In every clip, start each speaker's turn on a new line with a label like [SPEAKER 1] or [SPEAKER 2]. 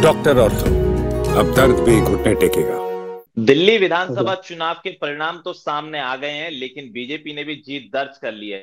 [SPEAKER 1] Doctor ortho, अब दर्द भी घुटने टेकेगा।
[SPEAKER 2] दिल्ली विधानसभा चुनाव के परिणाम तो सामने आ गए हैं, लेकिन बीजेपी ने भी जीत दर्ज कर ली है।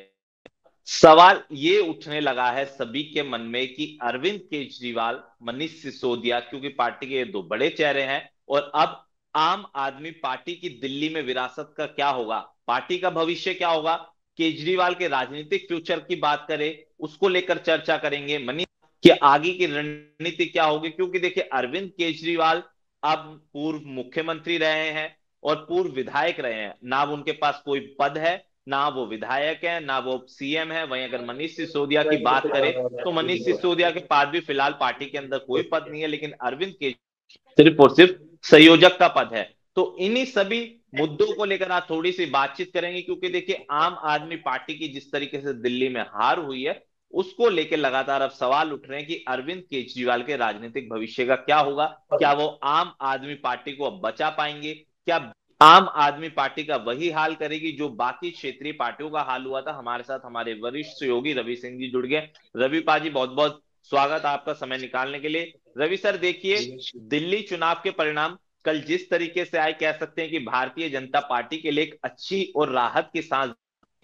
[SPEAKER 2] सवाल ये उठने लगा है सभी के मन में कि अरविंद केजरीवाल, मनीष सिसोदिया, क्योंकि पार्टी के ये दो बड़े चेहरे हैं, और अब आम आदमी पार्टी की दिल्ली में विरासत का क्या होगा, पार्टी का भविष्य क्या होगा, केजरीवाल के राजनीतिक फ्यूचर की बात करें, उसको लेकर चर्चा करेंगे। मनीष कि आगे की रणनीति क्या होगी, क्योंकि देखिए अरविंद केजरीवाल अब पूर्व मुख्यमंत्री रहे हैं और पूर्व विधायक रहे हैं, ना उनके पास कोई पद है, ना वो विधायक है, ना वो सीएम है। वहीं अगर मनीष सिसोदिया की बात करें तो मनीष सिसोदिया के पास भी फिलहाल पार्टी के अंदर कोई पद नहीं है, लेकिन अरविंद केजरीवाल सिर्फ और सिर्फ संयोजक का पद है। तो इन्हीं सभी मुद्दों को लेकर आज थोड़ी सी बातचीत करेंगे, क्योंकि देखिए आम आदमी पार्टी की जिस तरीके से दिल्ली में हार हुई है, उसको लेकर लगातार अब सवाल उठ रहे हैं कि अरविंद केजरीवाल के राजनीतिक भविष्य का क्या होगा। क्या वो आम आदमी पार्टी को अब बचा पाएंगे? क्या आम आदमी पार्टी का वही हाल करेगी जो बाकी क्षेत्रीय पार्टियों का हाल हुआ था? हमारे साथ हमारे वरिष्ठ सहयोगी रवि सिंह जी जुड़ गए। रवि पाजी, बहुत बहुत स्वागत आपका समय निकालने के लिए। रवि सर, देखिए दिल्ली चुनाव के परिणाम कल जिस तरीके से आए, कह सकते हैं कि भारतीय जनता पार्टी के लिए एक अच्छी और राहत की सांस।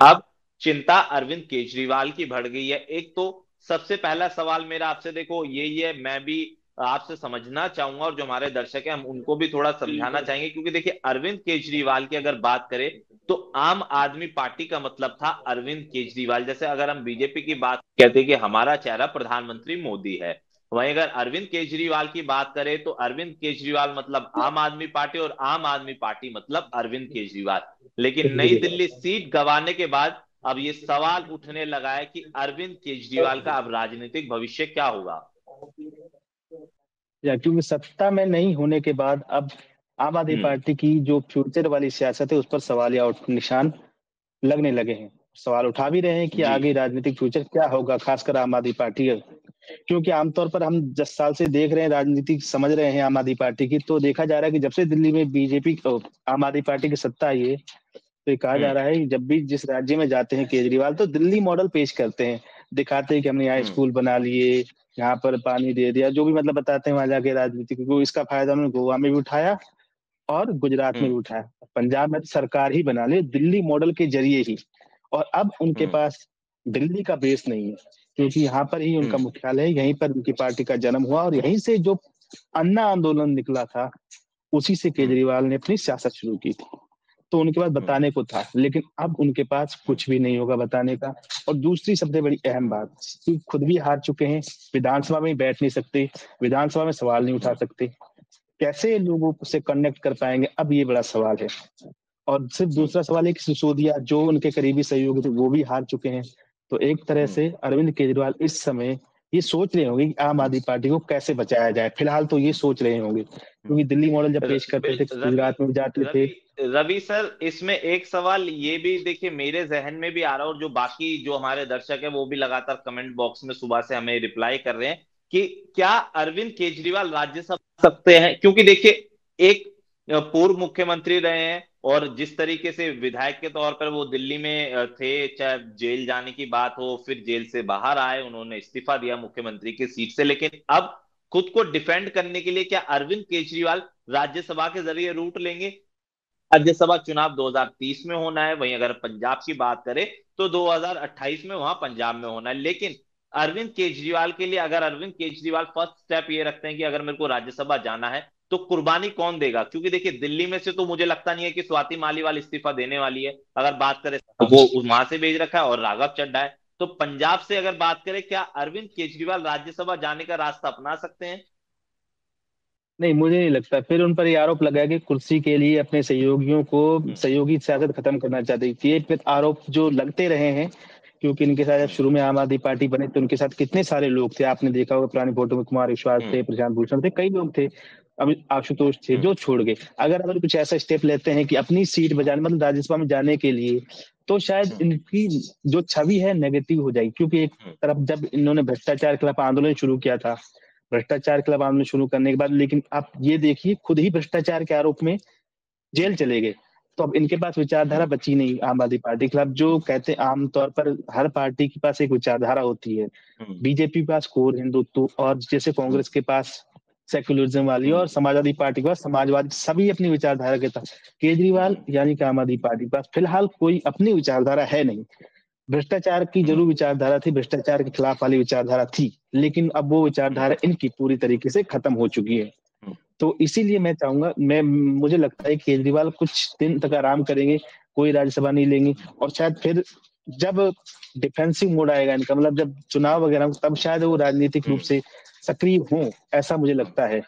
[SPEAKER 2] अब चिंता अरविंद केजरीवाल की बढ़ गई है। एक तो सबसे पहला सवाल मेरा आपसे देखो यही है, मैं भी आपसे समझना चाहूंगा और जो हमारे दर्शक हैं हम उनको भी थोड़ा समझाना चाहेंगे, क्योंकि देखिए अरविंद केजरीवाल की अगर बात करें तो आम आदमी पार्टी का मतलब था अरविंद केजरीवाल। जैसे अगर हम बीजेपी की बात कहते हैं कि हमारा चेहरा प्रधानमंत्री मोदी है, वहीं अगर अरविंद केजरीवाल की बात करें तो अरविंद केजरीवाल मतलब आम आदमी पार्टी और आम आदमी पार्टी मतलब अरविंद केजरीवाल। लेकिन नई दिल्ली सीट गंवाने के बाद अब ये सवाल उठने लगा है कि अरविंद केजरीवाल का अब राजनीतिक भविष्य क्या होगा।
[SPEAKER 3] क्योंकि सत्ता में नहीं होने के बाद अब आम आदमी पार्टी की जो फ्यूचर वाली सियासत है उस पर सवाल या निशान लगने लगे हैं। सवाल उठा भी रहे हैं कि आगे राजनीतिक फ्यूचर क्या होगा, खासकर आम आदमी पार्टी है। क्योंकि आमतौर पर हम 10 साल से देख रहे हैं, राजनीति समझ रहे हैं आम आदमी पार्टी की, तो देखा जा रहा है कि जब से दिल्ली में बीजेपी आम आदमी पार्टी की सत्ता आई है, तो ये कहा जा रहा है कि जब भी जिस राज्य में जाते हैं केजरीवाल तो दिल्ली मॉडल पेश करते हैं, दिखाते हैं कि हमने यहाँ स्कूल बना लिए, यहाँ पर पानी दे दिया, जो भी मतलब बताते हैं वहां जाके राजनीति को। इसका फायदा उन्होंने गोवा में भी उठाया और गुजरात में भी उठाया, पंजाब में सरकार ही बना ली दिल्ली मॉडल के जरिए ही। और अब उनके पास दिल्ली का बेस नहीं है, क्योंकि यहाँ पर ही उनका मुख्यालय है, यहीं पर उनकी पार्टी का जन्म हुआ और यहीं से जो अन्ना आंदोलन निकला था उसी से केजरीवाल ने अपनी सियासत शुरू की थी। तो उनके पास बताने को था, लेकिन अब उनके पास कुछ भी नहीं होगा बताने का। और दूसरी सबसे बड़ी अहम बात कि खुद भी हार चुके हैं, विधानसभा में बैठ नहीं सकते, विधानसभा में सवाल नहीं उठा सकते, कैसे लोगों से कनेक्ट कर पाएंगे, अब ये बड़ा सवाल है। और सिर्फ दूसरा सवाल है कि सिसोदिया जो उनके करीबी सहयोगी थे वो भी हार चुके हैं। तो एक तरह से अरविंद केजरीवाल इस समय ये सोच रहे होंगे कि आम आदमी पार्टी को कैसे बचाया जाए। फिलहाल तो ये सोच रहे होंगे, क्योंकि दिल्ली मॉडल जब पेश करते थे, गुजरात में जाते थे।
[SPEAKER 2] रवि सर, इसमें एक सवाल ये भी देखिए मेरे जहन में भी आ रहा है, और जो बाकी जो हमारे दर्शक है वो भी लगातार कमेंट बॉक्स में सुबह से हमें रिप्लाई कर रहे हैं कि क्या अरविंद केजरीवाल राज्यसभा सकते हैं? क्योंकि देखिए एक पूर्व मुख्यमंत्री रहे हैं और जिस तरीके से विधायक के तौर पर वो दिल्ली में थे, चाहे जेल जाने की बात हो, फिर जेल से बाहर आए, उन्होंने इस्तीफा दिया मुख्यमंत्री की सीट से, लेकिन अब खुद को डिफेंड करने के लिए क्या अरविंद केजरीवाल राज्यसभा के जरिए रूट लेंगे? राज्यसभा चुनाव 2030 में होना है, वहीं अगर पंजाब की बात करें तो 2028 में वहां पंजाब में होना है। लेकिन अरविंद केजरीवाल के लिए, अगर अरविंद केजरीवाल फर्स्ट स्टेप ये रखते हैं कि अगर मेरे को राज्यसभा जाना है तो कुर्बानी कौन देगा? क्योंकि देखिए दिल्ली में से तो मुझे लगता नहीं है कि स्वाति मालीवाल इस्तीफा देने वाली है। अगर बात करें वो वहां से भेज रखा है और राघव चड्ढा है। तो पंजाब से अगर बात करें, क्या अरविंद केजरीवाल राज्यसभा जाने का रास्ता अपना सकते हैं?
[SPEAKER 3] नहीं, मुझे नहीं लगता। फिर उन पर ये आरोप लगाया कि कुर्सी के लिए अपने सहयोगियों को सहयोगी सियासत खत्म करना चाहते थे। ये फिर आरोप जो लगते रहे हैं, क्योंकि इनके साथ जब शुरू में आम आदमी पार्टी बने तो उनके साथ कितने सारे लोग थे, आपने देखा होगा पुरानी फोटो में कुमार विश्वास थे, प्रशांत भूषण थे, कई लोग थे, अभी आशुतोष थे जो छोड़ गए। अगर कुछ ऐसा स्टेप लेते हैं कि अपनी सीट बजाने मतलब राज्यसभा में जाने के लिए, तो शायद इनकी जो छवि है नेगेटिव हो जाएगी। क्योंकि एक तरफ जब इन्होंने भ्रष्टाचार के खिलाफ आंदोलन शुरू किया था, भ्रष्टाचार के खिलाफ आंदोलन शुरू करने के बाद, लेकिन आप ये देखिए खुद ही भ्रष्टाचार के आरोप में जेल चले गए। तो अब इनके पास विचारधारा बची नहीं आम आदमी पार्टी के खिलाफ। जो कहते हैं आमतौर पर हर पार्टी के पास एक विचारधारा होती है, बीजेपी के पास कोर हिंदुत्व, और जैसे कांग्रेस के पास सेक्युलरिज्म वाली और समाजवादी पार्टी के पास समाजवादी, सभी अपनी विचारधारा के तहत। केजरीवाल यानी कि आम आदमी पार्टी के पास फिलहाल कोई अपनी विचारधारा है नहीं। भ्रष्टाचार की जरूर विचारधारा थी, भ्रष्टाचार के खिलाफ वाली विचारधारा थी, लेकिन अब वो विचारधारा इनकी पूरी तरीके से खत्म हो चुकी है। तो इसीलिए मैं चाहूंगा, मुझे लगता है केजरीवाल कुछ दिन तक आराम करेंगे, कोई राज्यसभा नहीं लेंगे, और शायद फिर जब डिफेंसिव मोड आएगा इनका, मतलब जब चुनाव वगैरह, तब शायद वो राजनीतिक रूप से सक्रिय हों, ऐसा मुझे लगता है।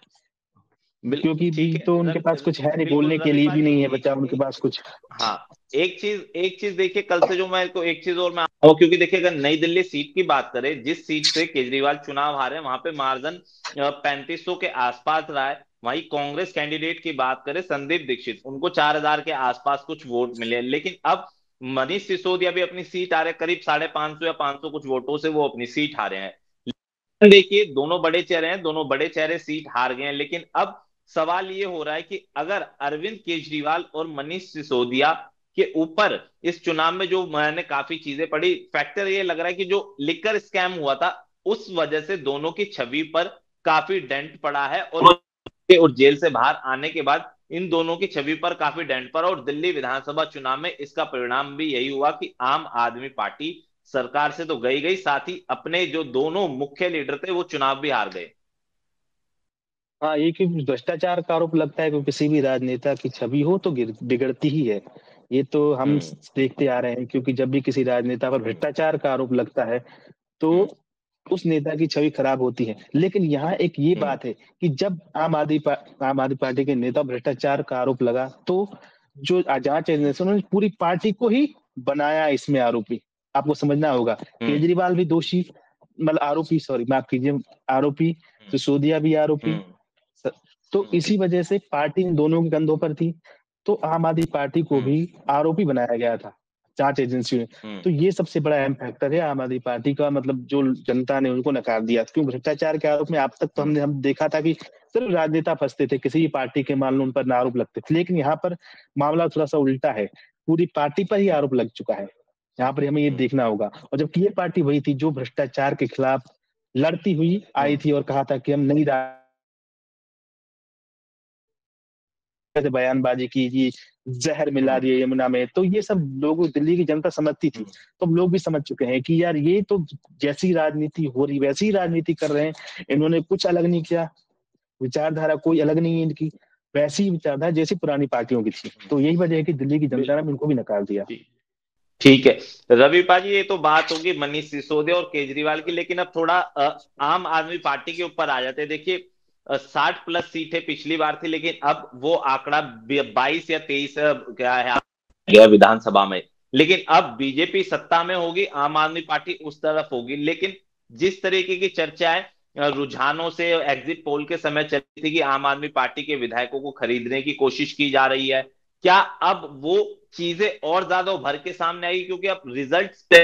[SPEAKER 3] क्योंकि
[SPEAKER 2] ठीक है,
[SPEAKER 3] तो उनके पास कुछ है नहीं,
[SPEAKER 2] बिल्कुल
[SPEAKER 3] बोलने के
[SPEAKER 2] रवि
[SPEAKER 3] लिए भी
[SPEAKER 2] पाजी,
[SPEAKER 3] नहीं है बचा उनके पास कुछ।
[SPEAKER 2] हाँ, एक चीज देखिए, कल से जो मैं को एक चीज और मैं क्योंकि देखिए अगर नई दिल्ली सीट की बात करें, जिस सीट से केजरीवाल चुनाव हारे, वहां पे मार्जिन 3500 के आसपास रहा है। वहीं कांग्रेस कैंडिडेट की बात करें संदीप दीक्षित, उनको 4000 के आसपास कुछ वोट मिले, लेकिन अब मनीष सिसोदिया भी अपनी सीट हारे, करीब 550 या 500 कुछ वोटों से वो अपनी सीट हारे हैं। देखिए दोनों बड़े चेहरे हैं, दोनों बड़े चेहरे सीट हार गए हैं, लेकिन अब सवाल ये हो रहा है कि अगर अरविंद केजरीवाल और मनीष सिसोदिया के ऊपर इस चुनाव में, जो मैंने काफी चीजें पढ़ी, फैक्टर ये लग रहा है कि जो लिकर स्कैम हुआ था उस वजह से दोनों की छवि पर काफी डेंट पड़ा है, और जेल से बाहर आने के बाद इन दोनों की छवि पर काफी डेंट पड़ा, और दिल्ली विधानसभा चुनाव में इसका परिणाम भी यही हुआ कि आम आदमी पार्टी सरकार से तो गई गई, साथ ही अपने जो दोनों मुख्य लीडर थे वो चुनाव भी हार गए।
[SPEAKER 3] हाँ, ये कि भ्रष्टाचार का आरोप लगता है कि किसी भी राजनेता की छवि हो तो बिगड़ती ही है। ये तो हम देखते आ रहे हैं, क्योंकि जब भी किसी राजनेता पर भ्रष्टाचार का आरोप लगता है तो उस नेता की छवि खराब होती है। लेकिन यहाँ एक ये बात है कि जब आम आदमी पार्टी के नेता भ्रष्टाचार का आरोप लगा, तो जो जांच एजेंसी, उन्होंने पूरी पार्टी को ही बनाया इसमें आरोपी। आपको समझना होगा, केजरीवाल भी दोषी, मतलब आरोपी, सॉरी माफ कीजिए, आरोपी, सिसोदिया भी आरोपी। तो इसी वजह से पार्टी इन दोनों के कंधों पर थी, तो आम आदमी पार्टी को भी आरोपी बनाया गया था जांच एजेंसी में। तो ये सबसे बड़ा अहम फैक्टर है आम आदमी पार्टी का, मतलब जो जनता ने उनको नकार दिया। क्यों? भ्रष्टाचार के आरोप में अब तक तो हम देखा था कि सिर्फ राजनेता फंसते थे, किसी भी पार्टी के मान लो उन पर आरोप लगते थे, लेकिन यहाँ पर मामला थोड़ा सा उल्टा है, पूरी पार्टी पर ही आरोप लग चुका है। यहाँ पर हमें ये देखना होगा। और जबकि ये पार्टी वही थी जो भ्रष्टाचार के खिलाफ लड़ती हुई आई थी और कहा था कि हम नई से बयानबाजी की कि जहर मिला दिए यमुना में, तो ये सब लोग, दिल्ली की जनता समझती थी। तो लोग भी समझ चुके हैं कि यार ये तो जैसी राजनीति हो रही वैसी ही राजनीति कर रहे हैं, इन्होंने कुछ अलग नहीं किया, विचारधारा कोई अलग नहीं है इनकी, वैसी ही विचारधारा जैसी पुरानी पार्टियों की थी। तो यही वजह है कि दिल्ली की जनता ने उनको भी नकार दिया।
[SPEAKER 2] ठीक है रवि पाजी, ये तो बात होगी मनीष सिसोदिया और केजरीवाल की, लेकिन अब थोड़ा आम आदमी पार्टी के ऊपर आ जाते हैं। देखिए 60+ सीटें पिछली बार थी, लेकिन अब वो आंकड़ा 22 या 23 क्या है गया विधानसभा में। लेकिन अब बीजेपी सत्ता में होगी, आम आदमी पार्टी उस तरफ होगी, लेकिन जिस तरीके की चर्चाएं रुझानों से एग्जिट पोल के समय चली थी कि आम आदमी पार्टी के विधायकों को खरीदने की कोशिश की जा रही है, क्या अब वो चीजें और ज्यादा उभर के सामने आई क्योंकि अब रिजल्ट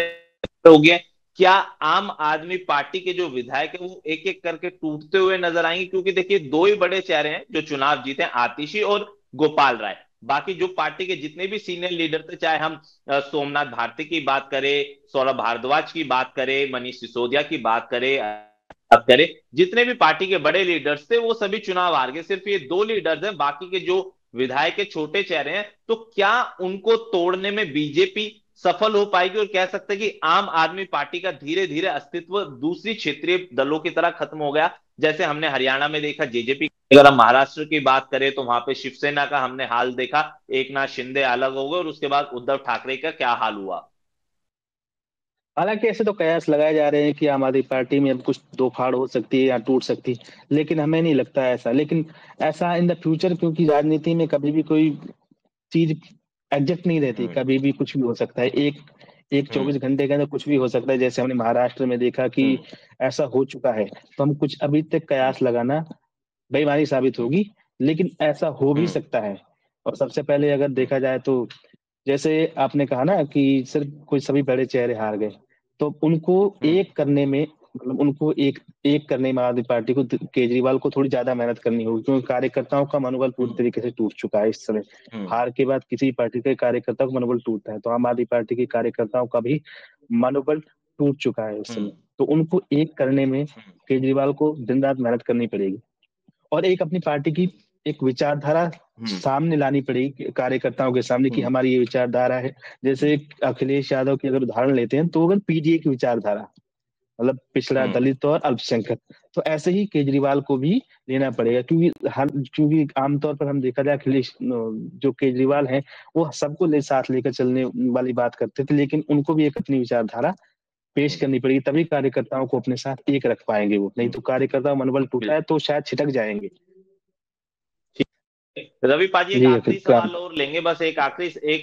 [SPEAKER 2] हो गए? क्या आम आदमी पार्टी के जो विधायक है वो एक एक करके टूटते हुए नजर आएंगे? क्योंकि देखिए दो ही बड़े चेहरे हैं जो चुनाव जीते हैं, आतिशी और गोपाल राय। बाकी जो पार्टी के जितने भी सीनियर लीडर थे, चाहे हम सोमनाथ भारती की बात करें, सौरभ भारद्वाज की बात करें, मनीष सिसोदिया की बात करें, जितने भी पार्टी के बड़े लीडर्स थे वो सभी चुनाव हार गए। सिर्फ ये दो लीडर्स हैं, बाकी के जो विधायक के छोटे चेहरे हैं। तो क्या उनको तोड़ने में बीजेपी सफल हो पाएगी और कह सकते हैं कि आम आदमी पार्टी का धीरे धीरे अस्तित्व दूसरी क्षेत्रीय दलों की तरह खत्म हो गया, जैसे हमने हरियाणा में देखा जेजेपी? अगर हम महाराष्ट्र की बात करें तो वहां पे शिवसेना का हमने हाल देखा, एक नाथ शिंदे अलग हो गए और उसके बाद उद्धव ठाकरे का क्या हाल हुआ।
[SPEAKER 3] हालांकि ऐसे तो कयास लगाए जा रहे हैं कि आम आदमी पार्टी में अब कुछ दो फाड़ हो सकती है या टूट सकती है, लेकिन हमें नहीं लगता ऐसा। लेकिन ऐसा इन द फ्यूचर, क्योंकि राजनीति में कभी भी कोई चीज एग्जैक्ट नहीं रहती, कभी भी कुछ भी हो सकता है। एक एक 24 घंटे के अंदर कुछ भी हो सकता है, जैसे हमने महाराष्ट्र में देखा कि ऐसा हो चुका है। तो हम कुछ अभी तक कयास लगाना बेईमानी साबित होगी, लेकिन ऐसा हो भी सकता है। और सबसे पहले अगर देखा जाए तो जैसे आपने कहा ना कि सिर्फ कोई सभी बड़े चेहरे हार गए, तो उनको एक करने में, मतलब उनको एक एक करने में आदमी पार्टी को, केजरीवाल को थोड़ी ज्यादा मेहनत करनी होगी, क्योंकि कार्यकर्ताओं का मनोबल पूरी तरीके से टूट चुका है इस समय। हार के बाद किसी पार्टी के कार्यकर्ता का मनोबल टूटता है, तो आम आदमी पार्टी के कार्यकर्ताओं का भी मनोबल टूट चुका है इस समय। तो उनको एक करने में केजरीवाल को दिन रात मेहनत करनी पड़ेगी। और एक अपनी पार्टी की एक विचारधारा सामने लानी पड़ेगी कार्यकर्ताओं के सामने कि हमारी ये विचारधारा है। जैसे अखिलेश यादव की अगर उदाहरण लेते हैं तो अगर पीडीए की विचारधारा, मतलब पिछड़ा, दलित और अल्पसंख्यक, तो ऐसे ही केजरीवाल को भी लेना पड़ेगा, क्योंकि आमतौर पर हम देखा जाए अखिलेश जो केजरीवाल हैं वो सबको साथ लेकर चलने वाली बात करते थे, लेकिन उनको भी एक अपनी विचारधारा पेश करनी पड़ेगी, तभी कार्यकर्ताओं को अपने साथ एक रख पाएंगे वो, नहीं तो कार्यकर्ता मनोबल टूटा है तो शायद छिटक जाएंगे।
[SPEAKER 2] रवि पाजी, एक आखिरी सवाल और लेंगे, बस एक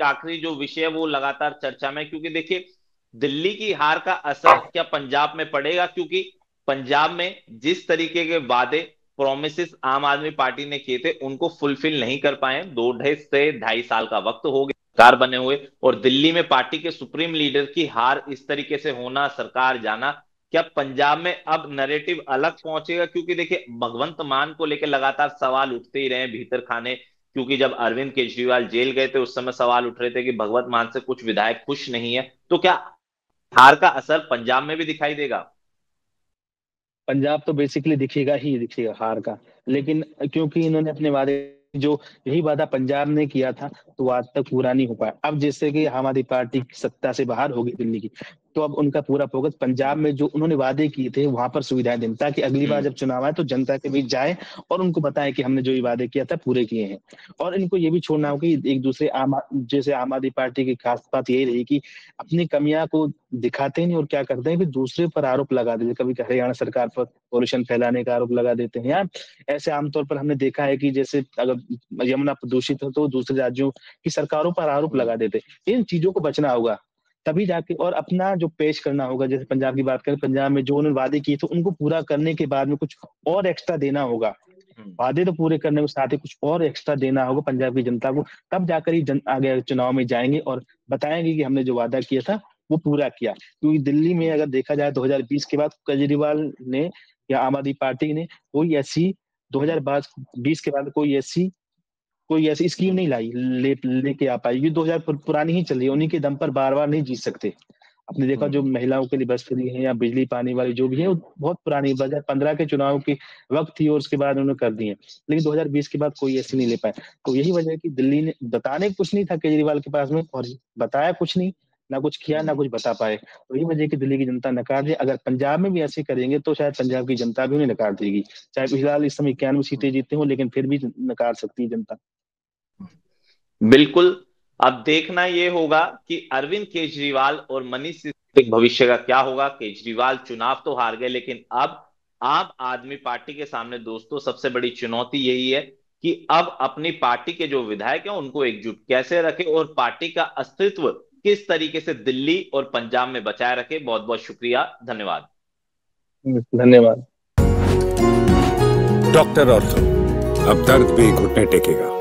[SPEAKER 2] आखिरी जो विषय है वो लगातार चर्चा में, क्योंकि देखिए दिल्ली की हार का असर क्या पंजाब में पड़ेगा, क्योंकि पंजाब में जिस तरीके के वादे प्रोमिसेस आम आदमी पार्टी ने किए थे उनको फुलफिल नहीं कर पाए। 2.5 साल का वक्त हो गया सरकार बने हुए, और दिल्ली में पार्टी के सुप्रीम लीडर की हार इस तरीके से होना, सरकार जाना, क्या पंजाब में अब नैरेटिव अलग पहुंचेगा? क्योंकि देखिए भगवंत मान को लेकर लगातार सवाल उठते ही रहे भीतर खाने, क्योंकि जब अरविंद केजरीवाल जेल गए थे उस समय सवाल उठ रहे थे कि भगवंत मान से कुछ विधायक खुश नहीं है, तो क्या हार का असर पंजाब में भी दिखाई देगा?
[SPEAKER 3] पंजाब तो बेसिकली दिखेगा ही दिखेगा हार का, लेकिन क्योंकि इन्होंने अपने वादे, जो यही वादा पंजाब ने किया था तो आज तक पूरा नहीं हो पाया। अब जैसे कि आम आदमी पार्टी सत्ता से बाहर होगी दिल्ली की, तो अब उनका पूरा फोकस पंजाब में जो उन्होंने वादे किए थे वहां पर सुविधाएं दें, ताकि अगली बार जब चुनाव आए तो जनता के बीच जाए और उनको बताएं कि हमने जो ये वादे किया था पूरे किए हैं। और इनको ये भी छोड़ना होगा कि एक दूसरे जैसे आम आदमी पार्टी की खास बात यही रही कि अपनी कमियां को दिखाते नहीं और क्या करते हैं कि दूसरे पर आरोप लगा देते, कभी हरियाणा सरकार पर पॉल्यूशन फैलाने का आरोप लगा देते हैं, या ऐसे आमतौर पर हमने देखा है कि जैसे अगर यमुना प्रदूषित हो तो दूसरे राज्यों की सरकारों पर आरोप लगा देते। इन चीजों को बचना होगा तभी जाके, और अपना जो पेश करना होगा। जैसे पंजाब की बात करें, पंजाब में जो उन्होंने वादे किए थे उनको पूरा करने के बाद में कुछ और एक्स्ट्रा देना होगा। वादे तो पूरे करने के साथ ही कुछ और एक्स्ट्रा देना होगा पंजाब की जनता को, तब जाकर ही आगे चुनाव में जाएंगे और बताएंगे कि हमने जो वादा किया था वो पूरा किया। क्योंकि दिल्ली में अगर देखा जाए 2020 के बाद केजरीवाल ने या आम आदमी पार्टी ने कोई ऐसी 2020 के बाद कोई ऐसी स्कीम नहीं लाई लेके आ पाई। ये 2000 पुरानी ही चल रही है, उन्हीं के दम पर बार बार नहीं जीत सकते। आपने देखा जो महिलाओं के लिए बस फ्री है या बिजली पानी वाली जो भी है वो बहुत पुरानी 2015 के चुनाव की वक्त थी और उसके बाद उन्होंने कर दी है, लेकिन 2020 के बाद कोई ऐसी नहीं ले पाए। तो यही वजह है कि दिल्ली ने बताने कुछ नहीं था केजरीवाल के पास में, और बताया कुछ नहीं, ना कुछ किया ना कुछ बता पाए। तो यही वजह है कि दिल्ली की जनता नकार दे। अगर पंजाब में भी ऐसे करेंगे तो शायद पंजाब की जनता भी उन्हें नकार देगी, चाहे फिलहाल इस समय 91 सीटें जीते हो, लेकिन फिर भी नकार सकती है जनता।
[SPEAKER 2] बिल्कुल, अब देखना ये होगा कि अरविंद केजरीवाल और मनीष सिसोदिया के भविष्य का क्या होगा। केजरीवाल चुनाव तो हार गए, लेकिन अब आम आदमी पार्टी के सामने दोस्तों सबसे बड़ी चुनौती यही है कि अब अपनी पार्टी के जो विधायक हैं उनको एकजुट कैसे रखे और पार्टी का अस्तित्व किस तरीके से दिल्ली और पंजाब में बचाए रखे। बहुत बहुत शुक्रिया, धन्यवाद।
[SPEAKER 3] धन्यवाद।
[SPEAKER 1] डॉक्टर ऑर्थो, अब दर्द भी घुटने टेकेगा।